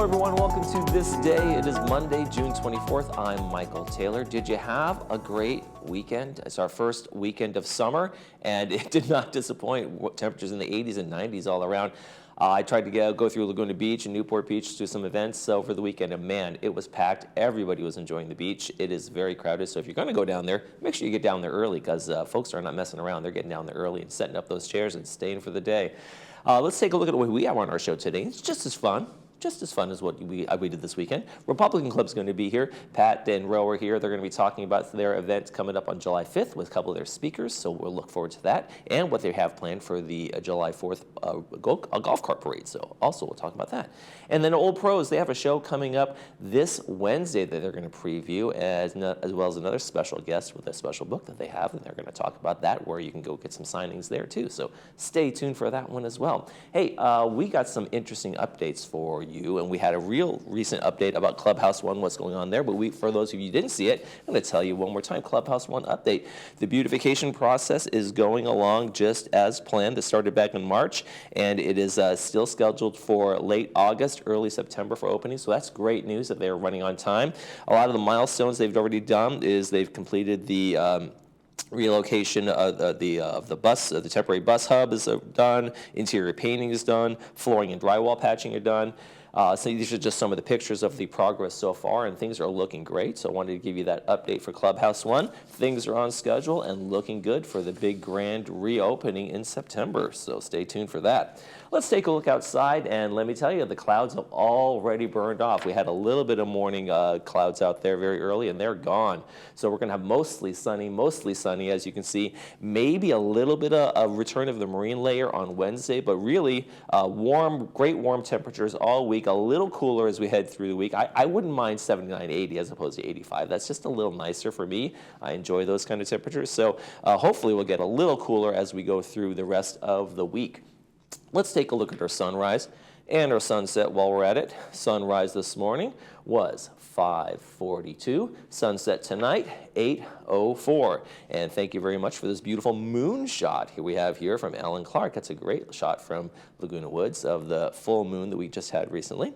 Hello everyone, welcome to This Day. It is Monday, June 24th. I'm Michael Taylor. Did you have a great weekend? It's our first weekend of summer, and it did not disappoint. Temperatures in the 80s and 90s all around. I tried to go through Laguna Beach and Newport Beach to some events over the weekend, and man, it was packed. Everybody was enjoying the beach. It is very crowded, so if you're going to go down there, make sure you get down there early, because folks are not messing around. They're getting down there early and setting up those chairs and staying for the day. Let's take a look at what we have on our show today. It's just as fun as what we did this weekend. Republican Club's going to be here. Pat and Ro are here. They're going to be talking about their event coming up on July 5th with a couple of their speakers, so we'll look forward to that, and what they have planned for the July 4th golf cart parade, so also we'll talk about that. And then Old Pros, they have a show coming up this Wednesday that they're going to preview, as well as another special guest with a special book that they have, and they're going to talk about that, where you can go get some signings there too, so stay tuned for that one as well. Hey, we got some interesting updates for you, and we had a real recent update about Clubhouse One, what's going on there, but for those of you who didn't see it, I'm going to tell you one more time, Clubhouse One update. The beautification process is going along just as planned. It started back in March, and it is still scheduled for late August, early September for opening, so that's great news that they're running on time. A lot of the milestones they've already done is they've completed the relocation of the temporary bus hub is done, interior painting is done, flooring and drywall patching are done. So these are just some of the pictures of the progress so far, and things are looking great. So I wanted to give you that update for Clubhouse One. Things are on schedule and looking good for the big grand reopening in September, so stay tuned for that. Let's take a look outside, and let me tell you, the clouds have already burned off. We had a little bit of morning clouds out there very early, and they're gone. So we're going to have mostly sunny, as you can see. Maybe a little bit of a return of the marine layer on Wednesday, but really great warm temperatures all week. A little cooler as we head through the week. I wouldn't mind 79, 80 as opposed to 85. That's just a little nicer for me. I enjoy those kind of temperatures. So hopefully we'll get a little cooler as we go through the rest of the week. Let's take a look at our sunrise and our sunset while we're at it. Sunrise this morning was 5:42. Sunset tonight, 8:04. And thank you very much for this beautiful moon shot we have here from Ellen Clark. That's a great shot from Laguna Woods of the full moon that we just had recently.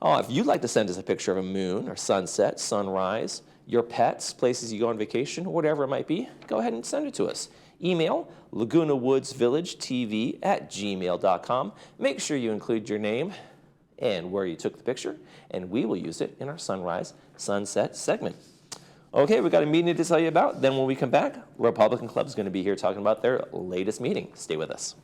If you'd like to send us a picture of a moon or sunset, sunrise, your pets, places you go on vacation, whatever it might be, go ahead and send it to us. Email LagunaWoodsVillageTV@gmail.com. Make sure you include your name and where you took the picture, and we will use it in our sunrise sunset segment. Okay, we've got a meeting to tell you about. Then when we come back, Republican Club is going to be here talking about their latest meeting. Stay with us.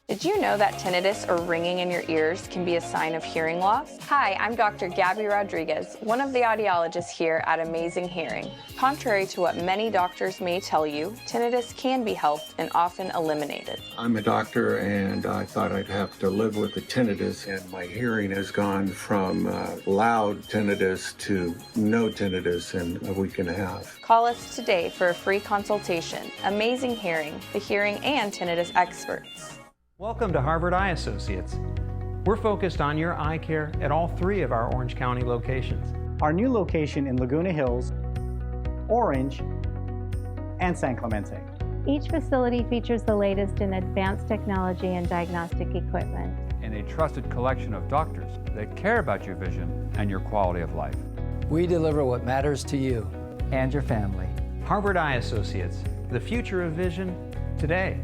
Did you know that tinnitus or ringing in your ears can be a sign of hearing loss? Hi, I'm Dr. Gabby Rodriguez, one of the audiologists here at Amazing Hearing. Contrary to what many doctors may tell you, tinnitus can be helped and often eliminated. I'm a doctor, and I thought I'd have to live with the tinnitus, and my hearing has gone from loud tinnitus to no tinnitus in a week and a half. Call us today for a free consultation. Amazing Hearing, the hearing and tinnitus experts. Welcome to Harvard Eye Associates. We're focused on your eye care at all 3 of our Orange County locations. Our new location in Laguna Hills, Orange, and San Clemente. Each facility features the latest in advanced technology and diagnostic equipment. And a trusted collection of doctors that care about your vision and your quality of life. We deliver what matters to you and your family. Harvard Eye Associates, the future of vision today.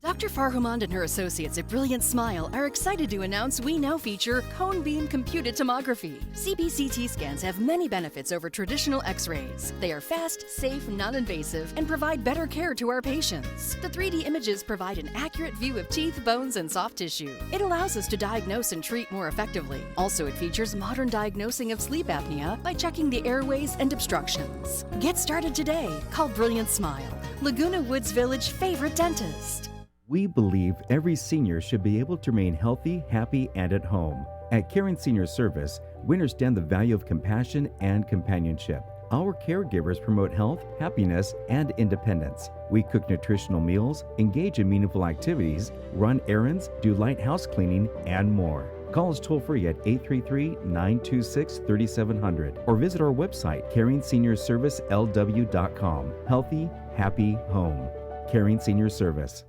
Dr. Farhumand and her associates at Brilliant Smile are excited to announce we now feature cone beam computed tomography. CBCT scans have many benefits over traditional x-rays. They are fast, safe, non-invasive, and provide better care to our patients. The 3D images provide an accurate view of teeth, bones, and soft tissue. It allows us to diagnose and treat more effectively. Also, it features modern diagnosing of sleep apnea by checking the airways and obstructions. Get started today. Call Brilliant Smile, Laguna Woods Village favorite dentist. We believe every senior should be able to remain healthy, happy, and at home. At Caring Senior Service, we understand the value of compassion and companionship. Our caregivers promote health, happiness, and independence. We cook nutritional meals, engage in meaningful activities, run errands, do light house cleaning, and more. Call us toll-free at 833-926-3700 or visit our website, caringseniorsservicelw.com. Healthy, happy home. Caring Senior Service.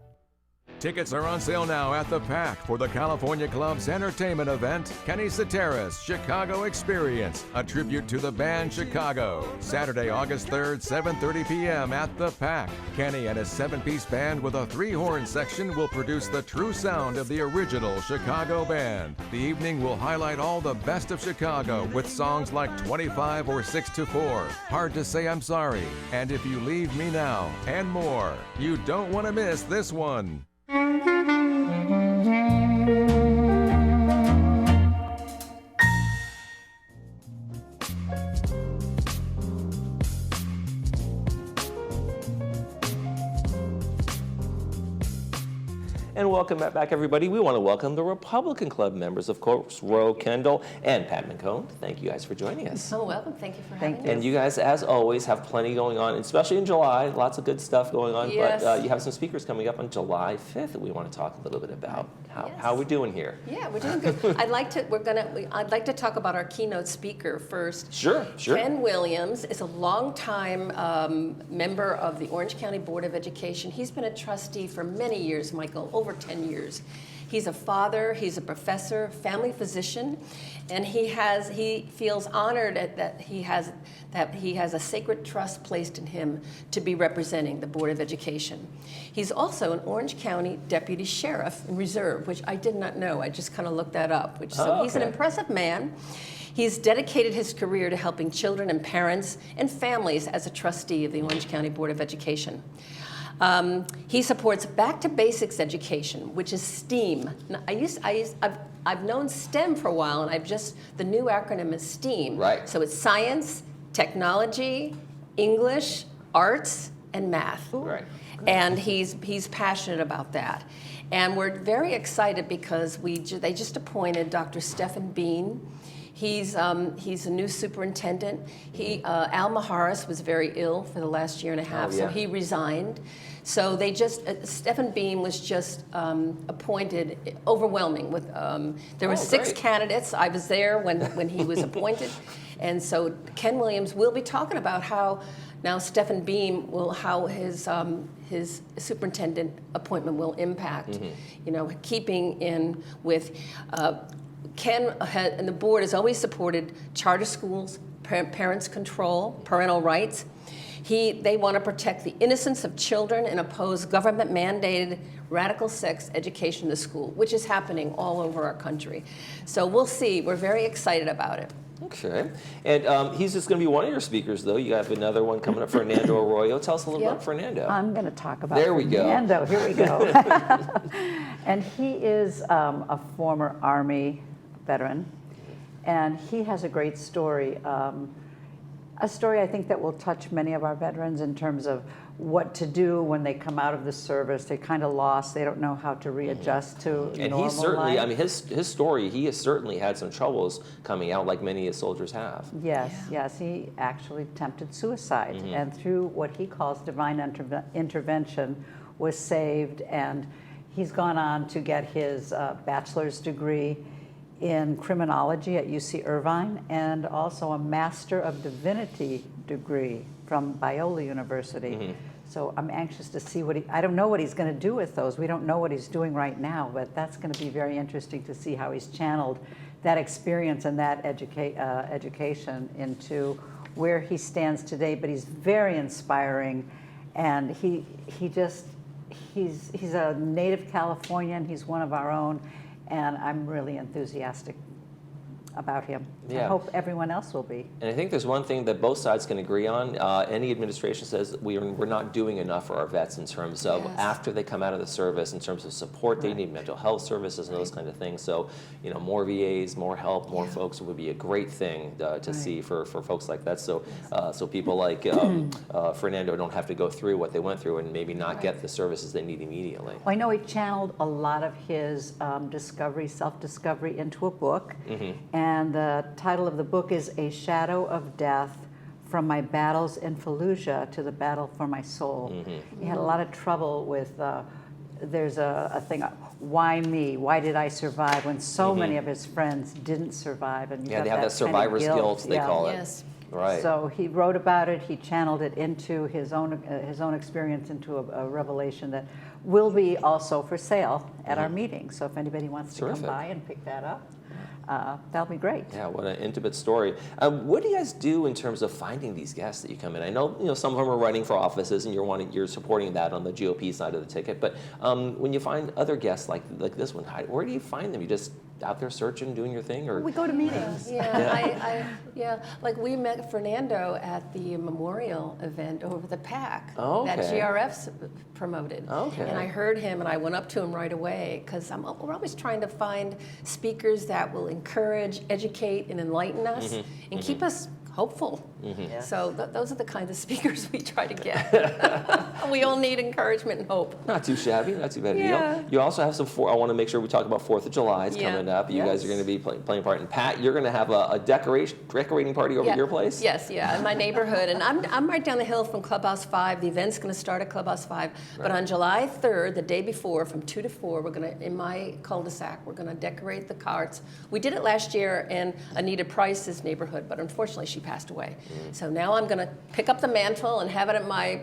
Tickets are on sale now at the Pack for the California Club's entertainment event, Kenny Cetera's Chicago Experience, a tribute to the band Chicago. Saturday, August 3rd, 7:30 p.m. at the Pack. Kenny and his 7-piece band with a 3-horn section will produce the true sound of the original Chicago band. The evening will highlight all the best of Chicago with songs like 25 or 6 to 4, Hard to Say I'm Sorry, and If You Leave Me Now, and more. You don't want to miss this one. And welcome back, everybody. We want to welcome the Republican Club members, of course, Ro Kendall and Pat McCone. Thank you guys for joining us. Oh, welcome. Thank you for having us. And you guys, as always, have plenty going on, especially in July. Lots of good stuff going on. Yes. But you have some speakers coming up on July 5th that we want to talk a little bit about. How we're doing here. Yeah, we're doing good. I'd like to talk about our keynote speaker first. Sure. Ken Williams is a longtime member of the Orange County Board of Education. He's been a trustee for many years, Michael, over 10 years. He's a father, he's a professor, family physician, and he feels honored that he has a sacred trust placed in him to be representing the Board of Education. He's also an Orange County Deputy Sheriff in Reserve, which I did not know. I just kind of looked that up. He's an impressive man. He's dedicated his career to helping children and parents and families as a trustee of the Orange County Board of Education. He supports back to basics education, which is STEAM. Now, I've known STEM for a while, and the new acronym is STEAM. Right. So it's science, technology, English, arts, and math. Right. And he's passionate about that. And we're very excited because they just appointed Dr. Stephen Bean. He's a new superintendent. Al Maharis was very ill for the last year and a half, so he resigned. So Stephen Beam was just appointed, overwhelming. There were 6 candidates. I was there when he was appointed. And so Ken Williams will be talking about how now Stephen Beam how his superintendent appointment will impact, keeping in with Ken and the board has always supported charter schools, parents' control, parental rights. They want to protect the innocence of children and oppose government-mandated radical sex education in the school, which is happening all over our country. So we'll see. We're very excited about it. Okay. And he's just going to be one of your speakers, though. You have another one coming up, Fernando Arroyo. Tell us a little about Fernando. I'm going to talk about Fernando. Here we go. And he is a former Army veteran, and he has a great story. A story I think that will touch many of our veterans in terms of what to do when they come out of the service. They're kind of lost. They don't know how to readjust to normal life. And he's certainly, I mean, his story, he has certainly had some troubles coming out like many of soldiers have. Yes, he actually attempted suicide, and through what he calls divine intervention was saved, and he's gone on to get his bachelor's degree in criminology at UC Irvine, and also a Master of Divinity degree from Biola University. So I'm anxious to see I don't know what he's going to do with those. We don't know what he's doing right now, but that's going to be very interesting to see how he's channeled that experience and that education into where he stands today. But he's very inspiring, and he's a native Californian. He's one of our own. And I'm really enthusiastic about him. I hope everyone else will be. And I think there's one thing that both sides can agree on. Any administration says we're not doing enough for our vets in terms of after they come out of the service, in terms of support they need, mental health services and those kind of things. So, more VAs, more help, more folks would be a great thing to see for folks like that. So, so people like Fernando don't have to go through what they went through and maybe not get the services they need immediately. Well, I know he channeled a lot of his self-discovery into a book. And the title of the book is A Shadow of Death, From My Battles in Fallujah to the Battle for My Soul. He had a lot of trouble with there's a thing, why me? Why did I survive when so many of his friends didn't survive? And you Yeah, got they have that survivor's kind of guilt, they call it. Yes. Right. So he wrote about it. He channeled it into his own experience into a revelation that will be also for sale at our meeting. So if anybody wants to Terrific. come by and pick that up, that'll be great. Yeah, what an intimate story. What do you guys do in terms of finding these guests that you come in? I know, some of them are running for offices, and you're supporting that on the GOP side of the ticket. But when you find other guests like this one, where do you find them? You just out there searching, doing your thing, or We go to meetings. Like we met Fernando at the memorial event over the PAC Oh, that okay. GRF's promoted. Okay. And I heard him, and I went up to him right away, because we're always trying to find speakers that will encourage, educate, and enlighten us, and keep us hopeful. Yes. So those are the kinds of speakers we try to get. We all need encouragement and hope. Not too shabby, not too bad a Yeah. deal. You also have some. I want to make sure we talk about 4th of July. It's Yeah. coming up. You guys are Yes. going to be playing part. And Pat, you're going to have a decorating party over at your place. Yes, in my neighborhood. And I'm right down the hill from Clubhouse 5. The event's going to start at Clubhouse 5. But on July 3rd, the day before, from 2 to 4, we're going to, in my cul-de-sac, we're going to decorate the carts. We did it last year in Anita Price's neighborhood, but unfortunately she passed away. So now I'm going to pick up the mantle and have it at my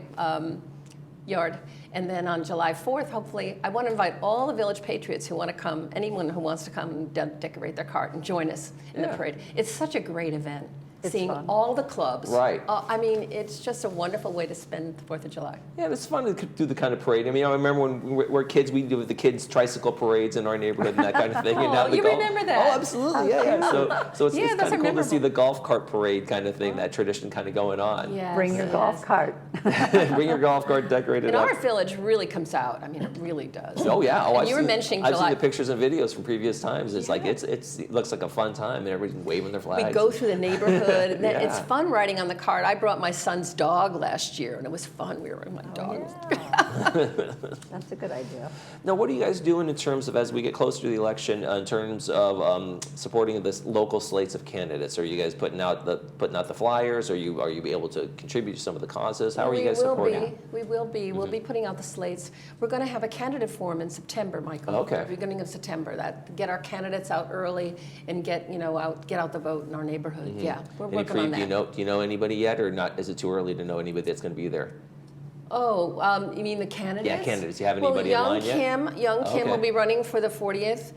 yard. And then on July 4th, hopefully, I want to invite all the Village Patriots who want to come, anyone who wants to come and decorate their cart and join us in the parade. It's such a great event. It's Seeing fun. all the clubs. Right. I mean, it's just a wonderful way to spend the 4th of July. Yeah, it's fun to do the kind of parade. I mean, I remember when we were kids, we do the kids' tricycle parades in our neighborhood and that kind of thing. And now the you golf- remember that? Oh, absolutely, yeah. So it's Yeah, kind those of are cool to see memorable. the golf cart parade kind of thing, that tradition kind of going on. Yes, Bring your golf cart. Bring your golf cart, decorate it And up. our village really comes out. I mean, it really does. Oh yeah, And you were mentioning I've July. seen the pictures and videos from previous times. It's like it looks like a fun time, and everybody's waving their flags. We go through the neighborhood. And Yeah. It's fun riding on the cart. I brought my son's dog last year, and it was fun. We were with my dog. That's a good idea. Now, what are you guys doing in terms of, as we get closer to the election, in terms of supporting this local slates of candidates? Are you guys putting out the flyers? Are you able to contribute to some of the causes? How are you guys supporting? We will be. We'll be putting out the slates. We're going to have a candidate forum in September, Michael. Okay. Beginning of September. Get our candidates out early and get out the vote in our neighborhood. Yeah, we're working on that. Do you know anybody yet, or not? Is it too early to know anybody that's going to be there? Oh, you mean the candidates? Yeah, candidates. You have anybody in line yet? Young Kim Okay. will be running for the 40th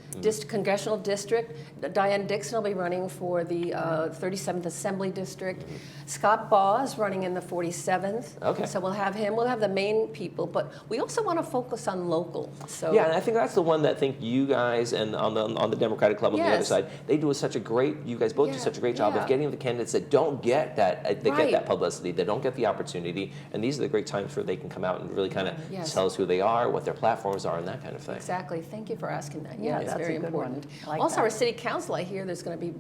Congressional District. Diane Dixon will be running for the 37th Assembly District. Scott Baugh is running in the 47th. Okay. So we'll have him. We'll have the main people, but we also want to focus on local. So Yeah, and I think that's the one that I think you guys and on the Democratic Club on the other Yes. side, they do such a great. You guys both do such a great job of getting the candidates that don't get that. They get that publicity. They don't get the opportunity, and these are the great times where they can come out and really kind of tell us who they are, what their platforms are, and that kind of thing. Exactly. Thank you for asking that. Yeah, it's that's very a good important. one. I like Also, that. our city council. I hear there's going to be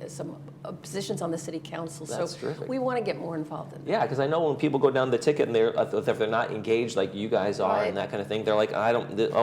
some positions on the city council. That's so terrific. we want to get more involved in that. Yeah, because I know when people go down the ticket and if they're not engaged like you guys are Right. and that kind of thing, they're like,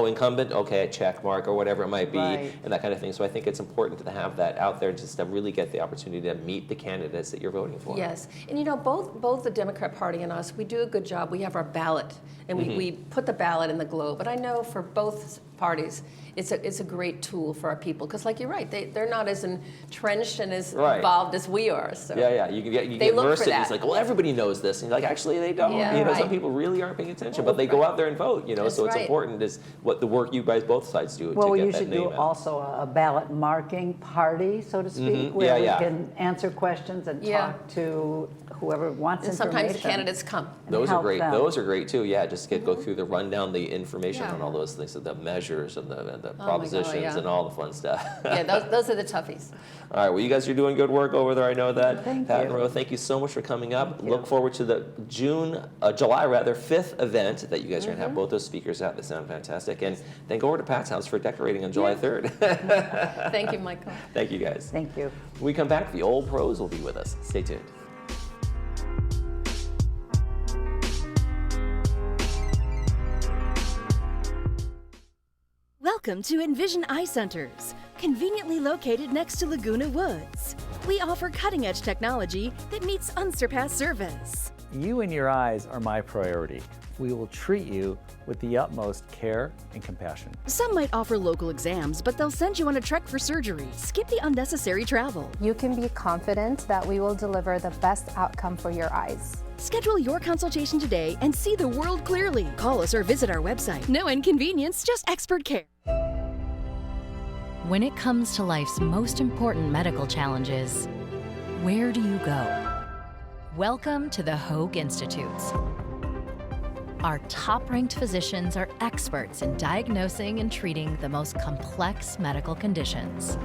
incumbent, okay, check mark or whatever it might be, Right. and that kind of thing. So I think it's important to have that out there just to really get the opportunity to meet the candidates that you're voting for. Yes, and both the Democrat Party and us, we do a good job. We have our ballot, and we put the ballot in the Globe. But I know for both parties, it's a great tool for our people because, like you're right, they're not as entrenched and as Right. involved as we are. So Yeah, you They get look immersed for in it. It's that. like, well, everybody knows this, and you're like, actually, they don't. Yeah, Some right. people really aren't paying attention, but they go out there and vote. That's So it's right. important is what the work you guys both sides do Well, to we get that usually name do out. also a ballot marking party, so to speak, where we can answer questions and talk to whoever wants and information. sometimes the candidates come. and Those are help great. them. Those are great too. Yeah, just go through the rundown, the information Yeah. on all those things, the measures and the God, propositions yeah. and all the fun stuff. Yeah, those are the toughies. All right. Well, you guys are doing good work over there. I know that. Thank Pat you. and Ro, thank you so much for coming up. Thank you. Look forward to the July 5th event that you guys are going to have both those speakers out. They sound fantastic. And then go over to Pat's house for decorating on July 3rd. Thank you, Michael. Thank you, guys. Thank you. When we come back, the old pros will be with us. Stay tuned. Welcome to Envision Eye Centers, conveniently located next to Laguna Woods. We offer cutting-edge technology that meets unsurpassed service. You and your eyes are my priority. we will treat you with the utmost care and compassion. Some might offer local exams, but they'll send you on a trek for surgery. Skip the unnecessary travel. You can be confident that we will deliver the best outcome for your eyes. Schedule your consultation today and see the world clearly. Call us or visit our website. No inconvenience, just expert care. When it comes to life's most important medical challenges, where do you go? Welcome to the Hoag Institutes. Our top-ranked physicians are experts in diagnosing and treating the most complex medical conditions.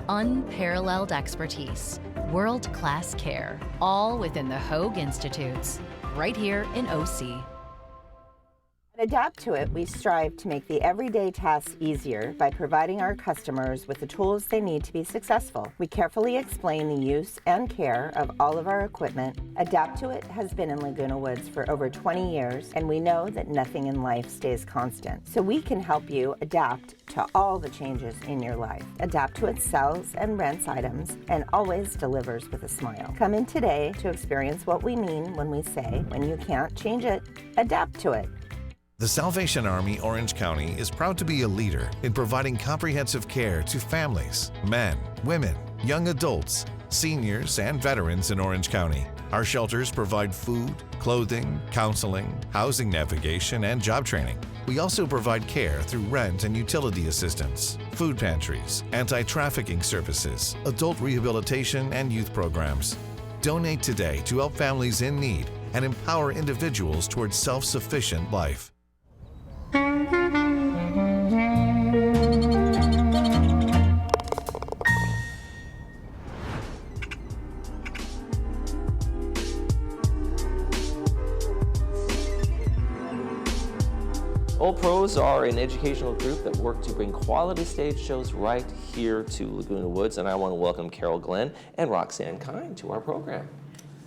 Unparalleled expertise, world-class care, all within the Hoag Institutes, right here in OC. At Adapt to It, we strive to make the everyday tasks easier by providing our customers with the tools they need to be successful. We carefully explain the use and care of all of our equipment. Adapt to It has been in Laguna Woods for over 20 years, and we know that nothing in life stays constant. So we can help you adapt to all the changes in your life. Adapt to It sells and rents items and always delivers with a smile. Come in today to experience what we mean when we say, when you can't change it, adapt to it. The Salvation Army Orange County is proud to be a leader in providing comprehensive care to families, men, women, young adults, seniors, and veterans in Orange County. Our shelters provide food, clothing, counseling, housing navigation, and job training. We also provide care through rent and utility assistance, food pantries, anti-trafficking services, adult rehabilitation, and youth programs. Donate today to help families in need and empower individuals towards self-sufficient life. Old Pros are an educational group that work to bring quality stage shows right here to Laguna Woods, and I want to welcome Carol Glenn and Roxanne Kine to our program.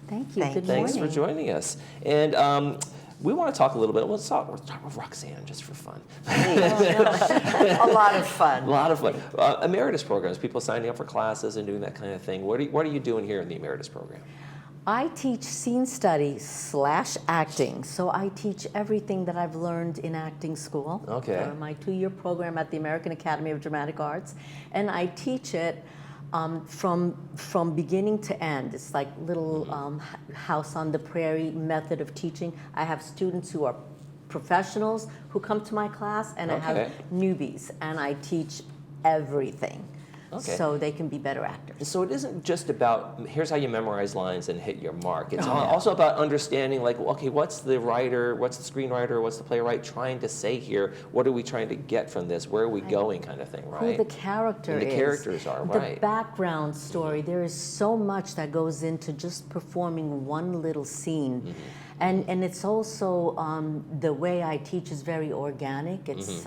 Thank you. Good Thanks morning. for joining us. And we want to talk a little bit. Let's start with Roxanne just for fun. A lot of fun. A lot of fun. Emeritus programs, people signing up for classes and doing that kind of thing. What are you doing here in the Emeritus program? I teach scene study / acting, so I teach everything that I've learned in acting school. Okay. For my 2-year program at the American Academy of Dramatic Arts, and I teach it from beginning to end. It's like little house on the prairie method of teaching. I have students who are professionals who come to my class, and I have newbies, and I teach everything. Okay. So they can be better actors. So it isn't just about, here's how you memorize lines and hit your mark. It's also about understanding, like, okay, what's the writer, what's the screenwriter, what's the playwright trying to say here? What are we trying to get from this? Where are we going, kind of thing, right? Who the character and the is. characters are, right. The background story. There is so much that goes into just performing one little scene. And it's also, the way I teach is very organic. It's,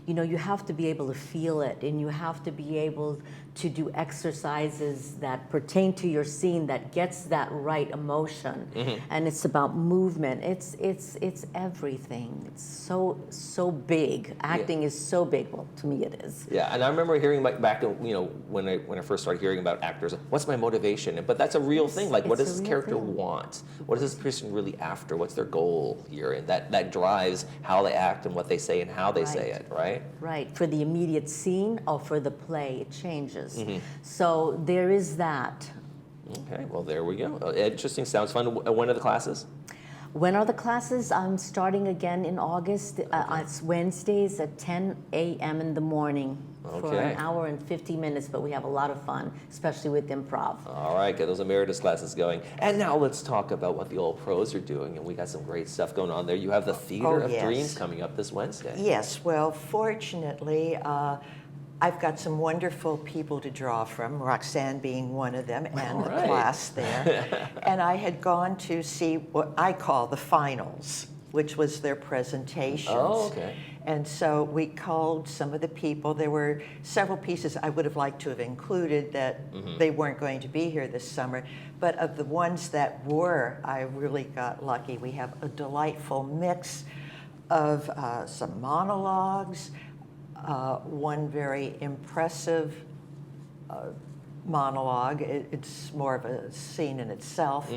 you know, you have to be able to feel it, and you have to be able to do exercises that pertain to your scene that gets that right emotion. And it's about movement. It's everything. It's so big. Acting is so big. Well, to me it is. Yeah, and I remember hearing back to, you know, when I first started hearing about actors, what's my motivation? But that's a real thing. Like, what does this character want? What is this person really after? What's their goal here? And that drives how they act and what they say and how they say it, right? Right. For the immediate scene or for the play, it changes. So there is that. Okay, well, there we go. Interesting, sounds fun. When are the classes? When are the classes? I'm starting again in August. It's Wednesdays at 10 a.m. in the morning for an hour and 50 minutes, but we have a lot of fun, especially with improv. All right, get those Emeritus classes going. And now let's talk about what the Old Pros are doing, and we got some great stuff going on there. You have the Theater of Dreams coming up this Wednesday. Yes, well, fortunately, I've got some wonderful people to draw from, Roxanne being one of them, and the class there. And I had gone to see what I call the finals, which was their presentations. Oh, okay. And so we called some of the people. There were several pieces I would have liked to have included that they weren't going to be here this summer. But of the ones that were, I really got lucky. We have a delightful mix of some monologues, one very impressive monologue. It's more of a scene in itself.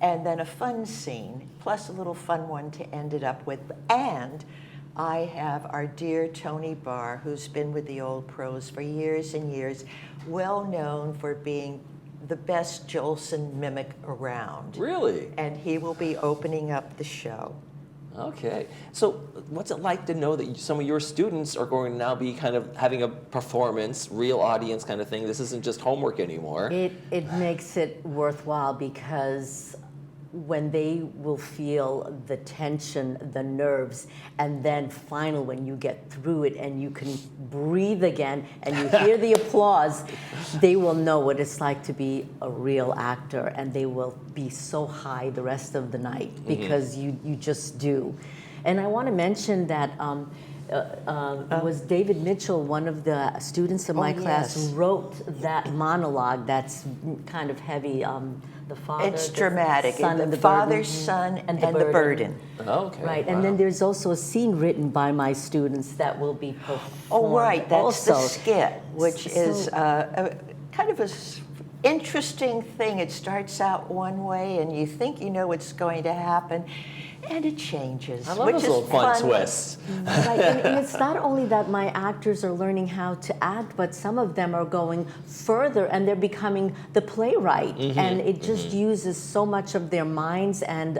and then a fun scene, plus a little fun one to end it up with. And I have our dear Tony Barr, who's been with the Old Pros for years and years, well known for being the best Jolson mimic around. Really? And he will be opening up the show. Okay. So what's it like to know that some of your students are going to now be kind of having a performance, real audience kind of thing? This isn't just homework anymore. It makes it worthwhile because when they will feel the tension, the nerves, and then finally when you get through it and you can breathe again and you hear the applause, they will know what it's like to be a real actor, and they will be so high the rest of the night because you just do. And I want to mention that was David Mitchell, one of the students in my class, who wrote that monologue that's kind of heavy. The father, it's dramatic. Son, and the father, burden, son, and the burden. Okay. Right, and then there's also a scene written by my students that will be performed. Oh, right, that's also. the skit, which is a kind of a interesting thing. It starts out one way, and you think you know what's going to happen, and it changes. I love which those is little fun twists. Right, and it's not only that my actors are learning how to act, but some of them are going further and they're becoming the playwright, and it just uses so much of their minds, and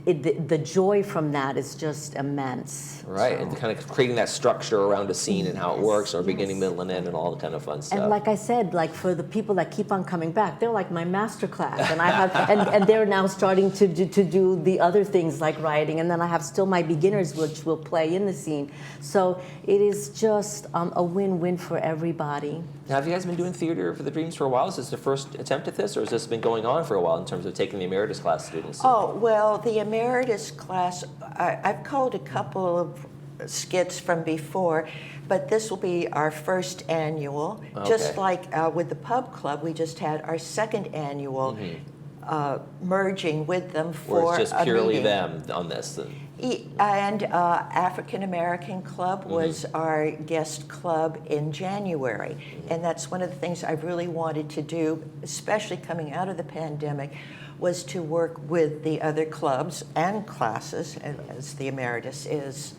the joy from that is just immense. Right, and kind of creating that structure around a scene and how it works, or beginning, middle, and end, and all the kind of fun stuff. And like I said, like for the people that keep on coming back, they're like my master class, and I have, and they're now starting to do the other things like writing, and then I have still my beginners, which will play in the scene. So it is just a win-win for everybody. Now, have you guys been doing Theater for the Dreams for a while? Is this the first attempt at this, or has this been going on for a while in terms of taking the emeritus class students? Oh, well, the emeritus class, I've called a couple of skits from before, but this will be our first annual. Okay. Just like with the Pub Club, we just had our second annual merging with them for Or it's just purely a meeting. them on this? And African American Club was our guest club in January. And that's one of the things I really wanted to do, especially coming out of the pandemic, was to work with the other clubs and classes, as the emeritus is.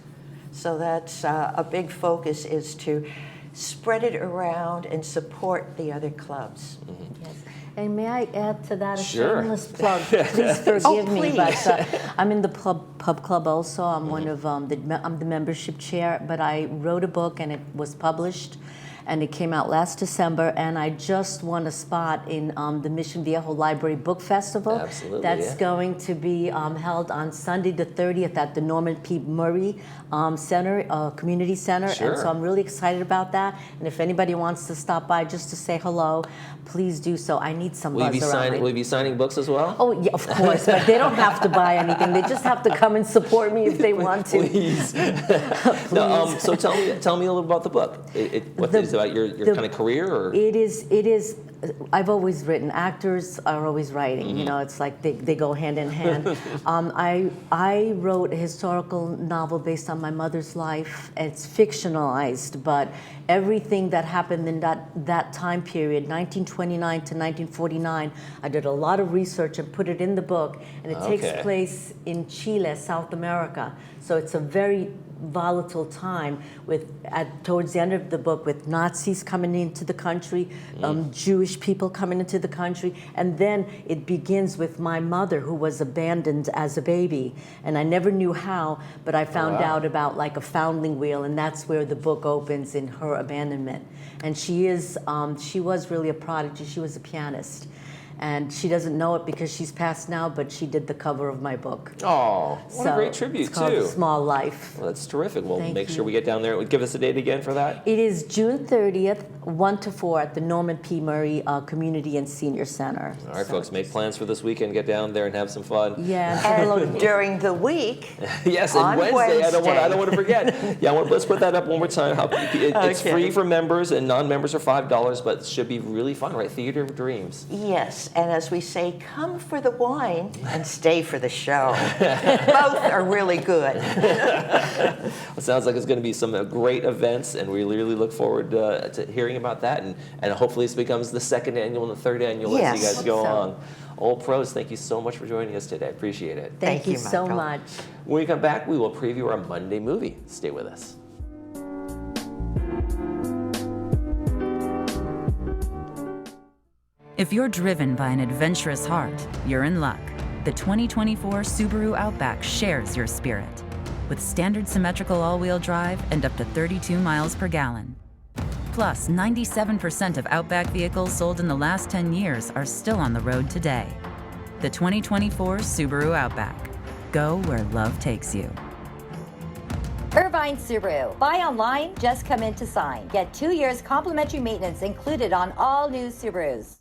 So that's a big focus, is to spread it around and support the other clubs. Yes. And may I add to that a Sure. shameless plug? Please forgive me, please. but I'm in the pub club also. I'm one of I'm the membership chair. But I wrote a book and it was published, and it came out last December. And I just won a spot in the Mission Viejo Library Book Festival. Absolutely, That's yeah. going to be held on Sunday the 30th at the Norman P. Murray Center, Community Center. Sure. And so I'm really excited about that. And if anybody wants to stop by just to say hello, please do so. I need some buzz around me. Will you be signing books as well? Oh, yeah, of course, but they don't have to buy anything. They just have to come and support me if they want to. Please. Please. Now, so tell me a little about the book. What is it about your kind of career, or? It is. I've always written. Actors are always writing. You know, it's like they go hand in hand. I wrote a historical novel based on my mother's life. It's fictionalized, but everything that happened in that time period, 1929 to 1949, I did a lot of research and put it in the book. And it takes place in Chile, South America. So it's a very volatile time towards the end of the book, with Nazis coming into the country, Jewish people coming into the country, and then it begins with my mother, who was abandoned as a baby, and I never knew how, but I found out about like a foundling wheel, and that's where the book opens, in her abandonment. And she was really a prodigy. She was a pianist. And she doesn't know it because she's passed now, but she did the cover of my book. Oh, what a great tribute, it's called too. The Small Life. Well, that's terrific. We'll Thank make you. sure we get down there. Give us a date again for that. It is June 30th, 1 to 4 at the Norman P. Murray Community and Senior Center. All right, folks, make plans for this weekend. Get down there and have some fun. Yeah. And during the week, yes, on and Wednesday. I don't want to Wednesday. forget. Yeah, let's put that up one more time. It's free for members, and non-members are $5, but it should be really fun, right? Theater of Dreams. Yes, And as we say, come for the wine and stay for the show. Both are really good. It sounds like it's going to be some great events, and we really look forward to hearing about that. And hopefully this becomes the second annual and the third annual as you guys go along. Old Pros, thank you so much for joining us today. I appreciate it. Thank you so much. When we come back, we will preview our Monday movie. Stay with us. If you're driven by an adventurous heart, you're in luck. The 2024 Subaru Outback shares your spirit. With standard symmetrical all-wheel drive and up to 32 miles per gallon. Plus, 97% of Outback vehicles sold in the last 10 years are still on the road today. The 2024 Subaru Outback. Go where love takes you. Irvine Subaru. Buy online, just come in to sign. Get 2 years complimentary maintenance included on all new Subarus.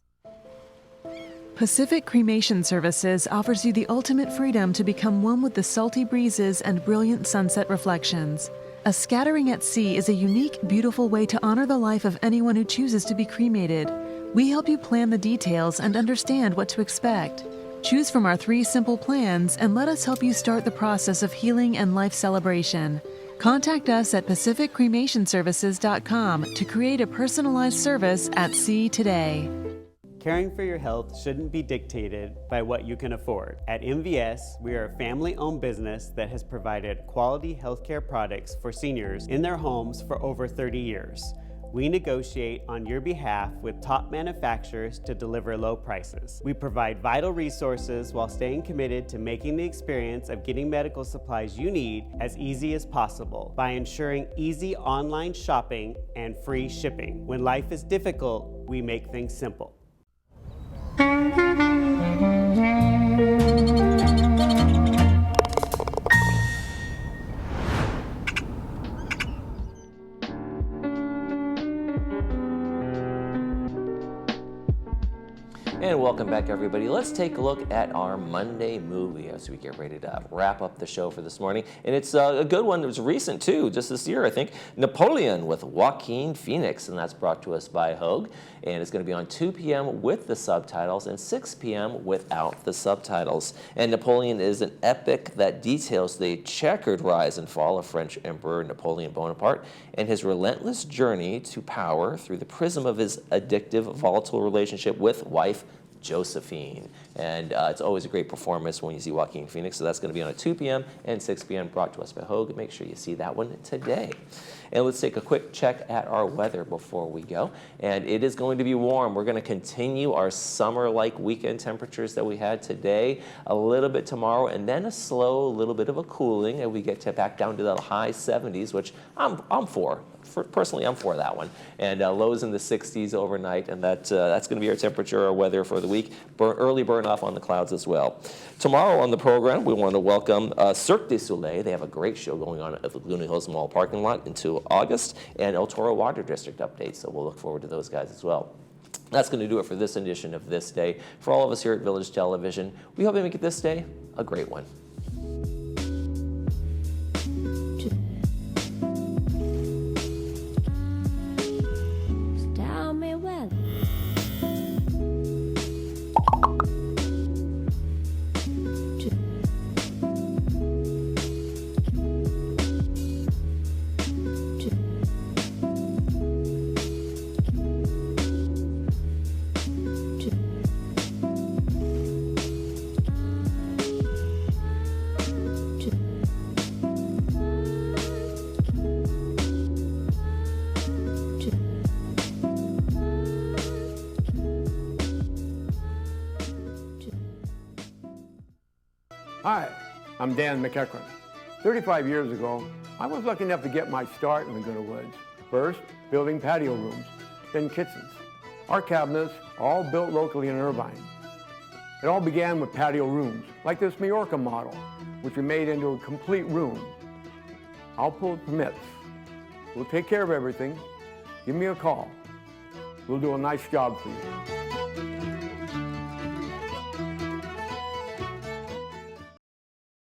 Pacific Cremation Services offers you the ultimate freedom to become one with the salty breezes and brilliant sunset reflections. A scattering at sea is a unique, beautiful way to honor the life of anyone who chooses to be cremated. We help you plan the details and understand what to expect. Choose from our 3 simple plans and let us help you start the process of healing and life celebration. Contact us at pacificcremationservices.com to create a personalized service at sea today. Caring for your health shouldn't be dictated by what you can afford. At MVS, we are a family-owned business that has provided quality healthcare products for seniors in their homes for over 30 years. We negotiate on your behalf with top manufacturers to deliver low prices. We provide vital resources while staying committed to making the experience of getting medical supplies you need as easy as possible by ensuring easy online shopping and free shipping. When life is difficult, we make things simple. And welcome back, everybody. Let's take a look at our Monday movie as we get ready to wrap up the show for this morning. And it's a good one. It was recent, too, just this year, I think. Napoleon with Joaquin Phoenix, and that's brought to us by Hogue. And it's going to be on 2 p.m. with the subtitles and 6 p.m. without the subtitles. And Napoleon is an epic that details the checkered rise and fall of French Emperor Napoleon Bonaparte and his relentless journey to power through the prism of his addictive, volatile relationship with wife Josephine. And it's always a great performance when you see Joaquin Phoenix. So that's going to be on at 2 p.m. and 6 p.m. brought to us by Hogue. Make sure you see that one today. And let's take a quick check at our weather before we go. And it is going to be warm. We're going to continue our summer-like weekend temperatures that we had today, a little bit tomorrow, and then a slow little bit of a cooling, and we get back down to the high 70s, which I'm for. Personally, I'm for that one. And lows in the 60s overnight, and that's going to be our temperature, our weather for the week. Early burn off on the clouds as well. Tomorrow on the program, we want to welcome Cirque du Soleil. They have a great show going on at the Laguna Hills Mall parking lot until August, and El Toro Water District updates. So we'll look forward to those guys as well. That's going to do it for this edition of This Day. For all of us here at Village Television, we hope you make it this day a great one. Hi, I'm Dan McEachran. 35 years ago, I was lucky enough to get my start in Laguna Woods. First, building patio rooms, then kitchens. Our cabinets, all built locally in Irvine. It all began with patio rooms, like this Majorca model, which we made into a complete room. I'll pull permits. We'll take care of everything. Give me a call. We'll do a nice job for you.